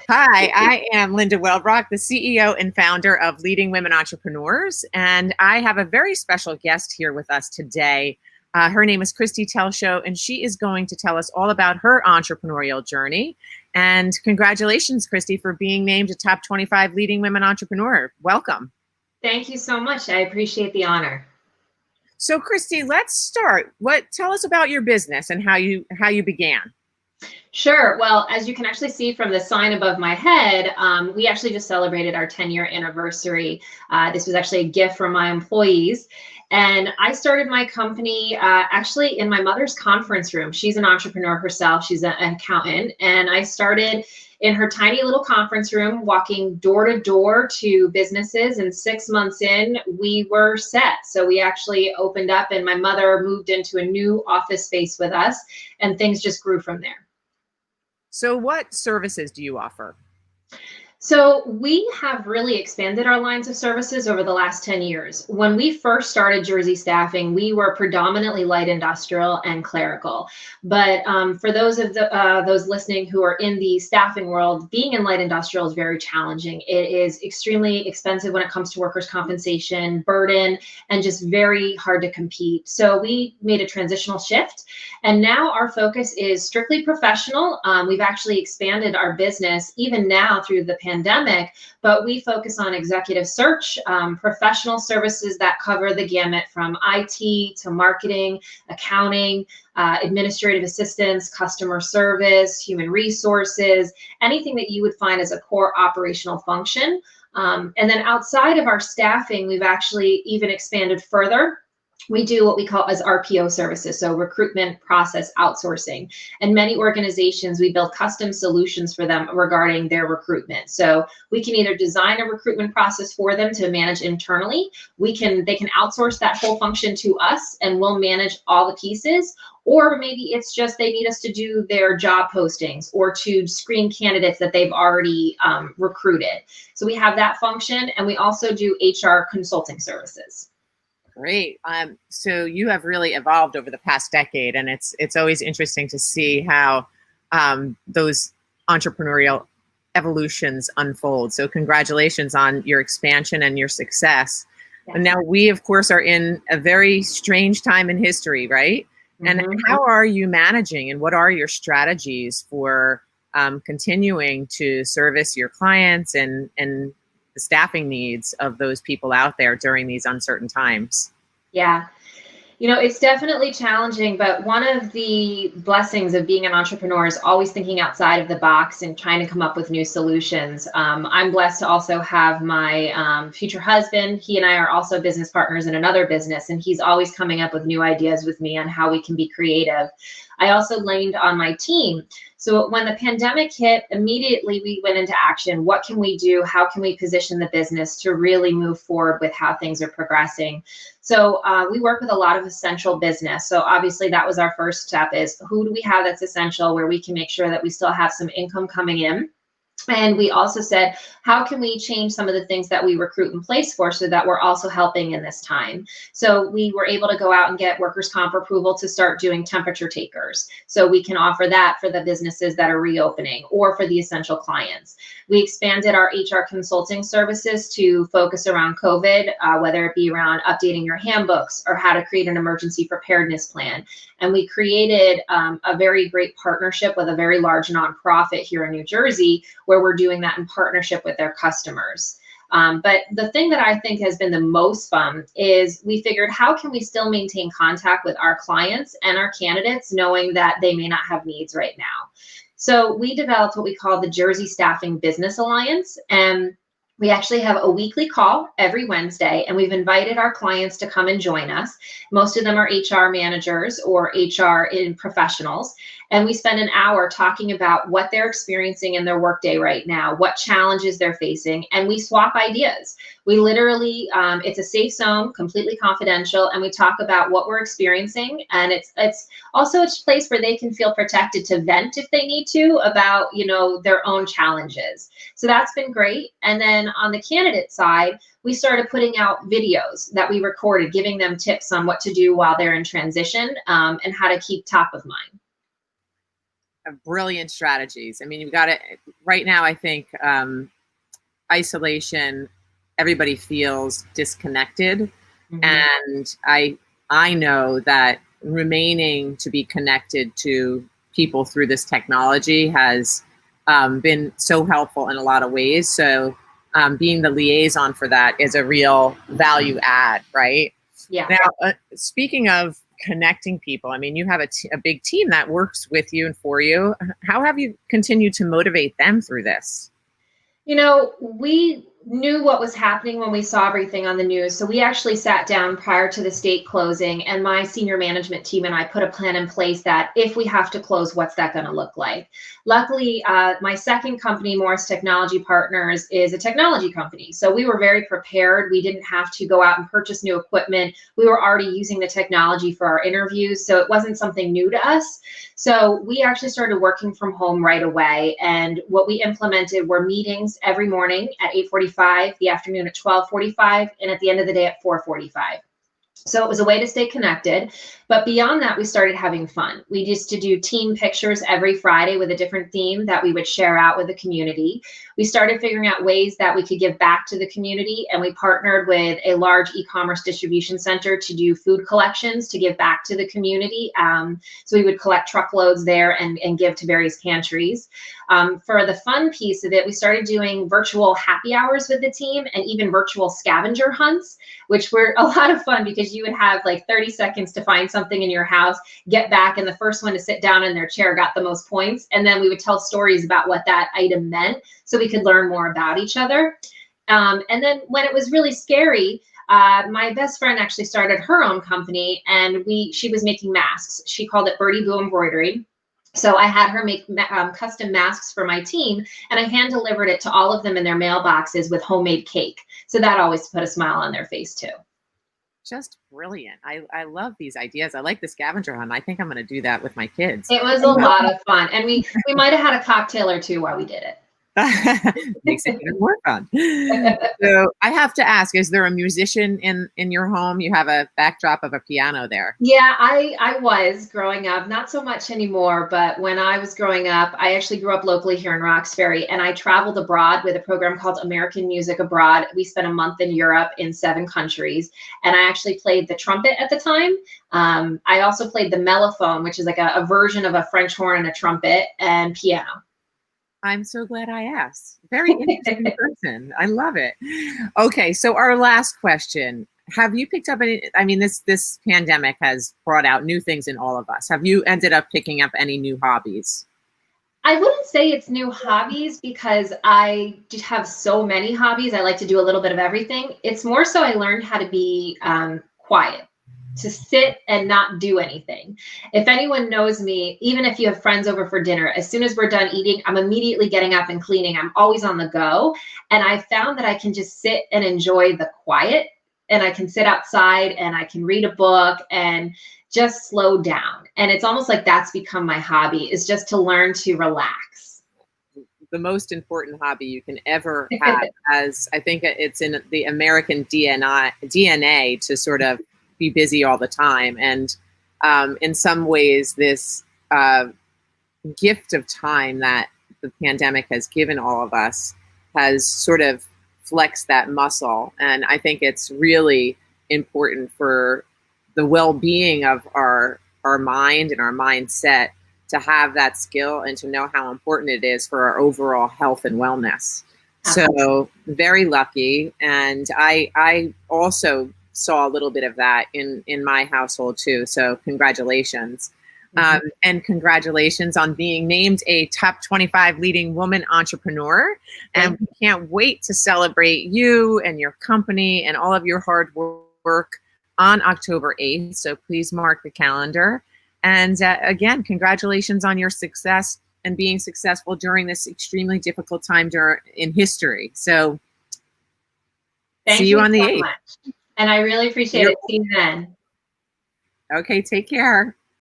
Hi, I am Linda Welbrock, the CEO and founder of Leading Women Entrepreneurs, and I have a very special guest here with us today. Her name is Kristi Telschow, and she is going to tell us all about her entrepreneurial journey. And congratulations, Kristi, for being named a top 25 leading women entrepreneur. Welcome. Thank you so much. I appreciate the honor. So, Kristi, let's start. Tell us about your business and how you began. Sure. Well, as you can actually see from the sign above my head, we actually just celebrated our 10-year anniversary. This was actually a gift from my employees. And I started my company actually in my mother's conference room. She's an entrepreneur herself. She's an accountant. And I started in her tiny little conference room, walking door to door to businesses. And 6 months in, we were set. So we actually opened up and my mother moved into a new office space with us, and things just grew from there. So what services do you offer? So we have really expanded our lines of services over the last 10 years. When we first started Jersey Staffing, we were predominantly light industrial and clerical. But for those listening who are in the staffing world, being in light industrial is very challenging. It is extremely expensive when it comes to workers' compensation, burden, and just very hard to compete. So we made a transitional shift, and now our focus is strictly professional. We've actually expanded our business even now through the pandemic, but we focus on executive search, professional services that cover the gamut from IT to marketing, accounting, administrative assistance, customer service, human resources, anything that you would find as a core operational function. And then outside of our staffing, we've actually even expanded further. We do what we call as RPO services, so recruitment process outsourcing. And many organizations, we build custom solutions for them regarding their recruitment. So we can either design a recruitment process for them to manage internally. They can outsource that whole function to us, and we'll manage all the pieces. Or maybe it's just they need us to do their job postings or to screen candidates that they've already recruited. So we have that function, and we also do HR consulting services. Great. So you have really evolved over the past decade, and it's always interesting to see how those entrepreneurial evolutions unfold. So congratulations on your expansion and your success. Yeah. And now we, of course, are in a very strange time in history, right? Mm-hmm. And how are you managing, and what are your strategies for continuing to service your clients and the staffing needs of those people out there during these uncertain times? Yeah. It's definitely challenging, but one of the blessings of being an entrepreneur is always thinking outside of the box and trying to come up with new solutions. I'm blessed to also have my future husband. He and I are also business partners in another business, and he's always coming up with new ideas with me on how we can be creative. I also leaned on my team. So when the pandemic hit, immediately we went into action. What can we do? How can we position the business to really move forward with how things are progressing? So we work with a lot of essential business. So obviously that was our first step, is who do we have that's essential, where we can make sure that we still have some income coming in. And we also said, how can we change some of the things that we recruit in place for, so that we're also helping in this time? So we were able to go out and get workers' comp approval to start doing temperature takers. So we can offer that for the businesses that are reopening or for the essential clients. We expanded our HR consulting services to focus around COVID, whether it be around updating your handbooks or how to create an emergency preparedness plan. And we created a very great partnership with a very large nonprofit here in New Jersey, where we're doing that in partnership with their customers. But the thing that I think has been the most fun is we figured, how can we still maintain contact with our clients and our candidates, knowing that they may not have needs right now? So we developed what we call the Jersey Staffing Business Alliance, and we actually have a weekly call every Wednesday, and we've invited our clients to come and join us. Most of them are HR managers or HR professionals. And we spend an hour talking about what they're experiencing in their workday right now, what challenges they're facing, and we swap ideas. We literally, it's a safe zone, completely confidential, and we talk about what we're experiencing. And it's also a place where they can feel protected to vent if they need to about, their own challenges. So that's been great. And then on the candidate side, we started putting out videos that we recorded, giving them tips on what to do while they're in transition, and how to keep top of mind. brilliant strategies. I mean, you've got it right now. I think isolation, everybody feels disconnected, and I know that remaining to be connected to people through this technology has been so helpful in a lot of ways. So being the liaison for that is a real value add, right? Yeah. Now, speaking of connecting people, I mean, you have a big team that works with you and for you. How have you continued to motivate them through this? You know, we knew what was happening when we saw everything on the news. So we actually sat down prior to the state closing, and my senior management team and I put a plan in place that if we have to close, what's that going to look like? Luckily, my second company, Morris Technology Partners, is a technology company. So we were very prepared. We didn't have to go out and purchase new equipment. We were already using the technology for our interviews. So it wasn't something new to us. So we actually started working from home right away. And what we implemented were meetings every morning at 8:45, the afternoon at 12:45, and at the end of the day at 4:45. So it was a way to stay connected. But beyond that, we started having fun. We used to do team pictures every Friday with a different theme that we would share out with the community. We started figuring out ways that we could give back to the community, and we partnered with a large e-commerce distribution center to do food collections to give back to the community. So we would collect truckloads there and give to various pantries. For the fun piece of it, we started doing virtual happy hours with the team and even virtual scavenger hunts, which were a lot of fun because you would have like 30 seconds to find something in your house, get back, and the first one to sit down in their chair got the most points. And then we would tell stories about what that item meant so we could learn more about each other. And then when it was really scary, my best friend actually started her own company, and she was making masks. She called it Birdie Boo Embroidery. So I had her make custom masks for my team, and I hand delivered it to all of them in their mailboxes with homemade cake. So that always put a smile on their face too. Just brilliant. I love these ideas. I like the scavenger hunt. I think I'm going to do that with my kids. It was a lot of fun. And we might have had a cocktail or two while we did it. Makes it even more fun. So I have to ask, is there a musician in your home? You have a backdrop of a piano there. Yeah, I was growing up, not so much anymore, but when I was growing up, I actually grew up locally here in Roxbury, and I traveled abroad with a program called American Music Abroad. We spent a month in Europe in 7 countries, and I actually played the trumpet at the time. I also played the mellophone, which is like a version of a French horn and a trumpet, and piano. I'm so glad I asked. Very interesting person. I love it. Okay, so our last question. Have you picked up any, I mean, this pandemic has brought out new things in all of us. Have you ended up picking up any new hobbies? I wouldn't say it's new hobbies because I just have so many hobbies. I like to do a little bit of everything. It's more so I learned how to be quiet, to sit and not do anything. If anyone knows me, even if you have friends over for dinner, as soon as we're done eating, I'm immediately getting up and cleaning. I'm always on the go. And I found that I can just sit and enjoy the quiet, and I can sit outside and I can read a book and just slow down. And it's almost like that's become my hobby, is just to learn to relax. The most important hobby you can ever have, as I think it's in the American DNA to sort of be busy all the time. And in some ways, this gift of time that the pandemic has given all of us has sort of flexed that muscle. And I think it's really important for the well-being of our mind and our mindset to have that skill and to know how important it is for our overall health and wellness. So very lucky. And I also saw a little bit of that in my household too. So congratulations. And congratulations on being named a top 25 leading woman entrepreneur. And we can't wait to celebrate you and your company and all of your hard work on October 8th. So please mark the calendar. And again, congratulations on your success and being successful during this extremely difficult time in history. So see you on the 8th. And I really appreciate it. See you then. Okay, take care.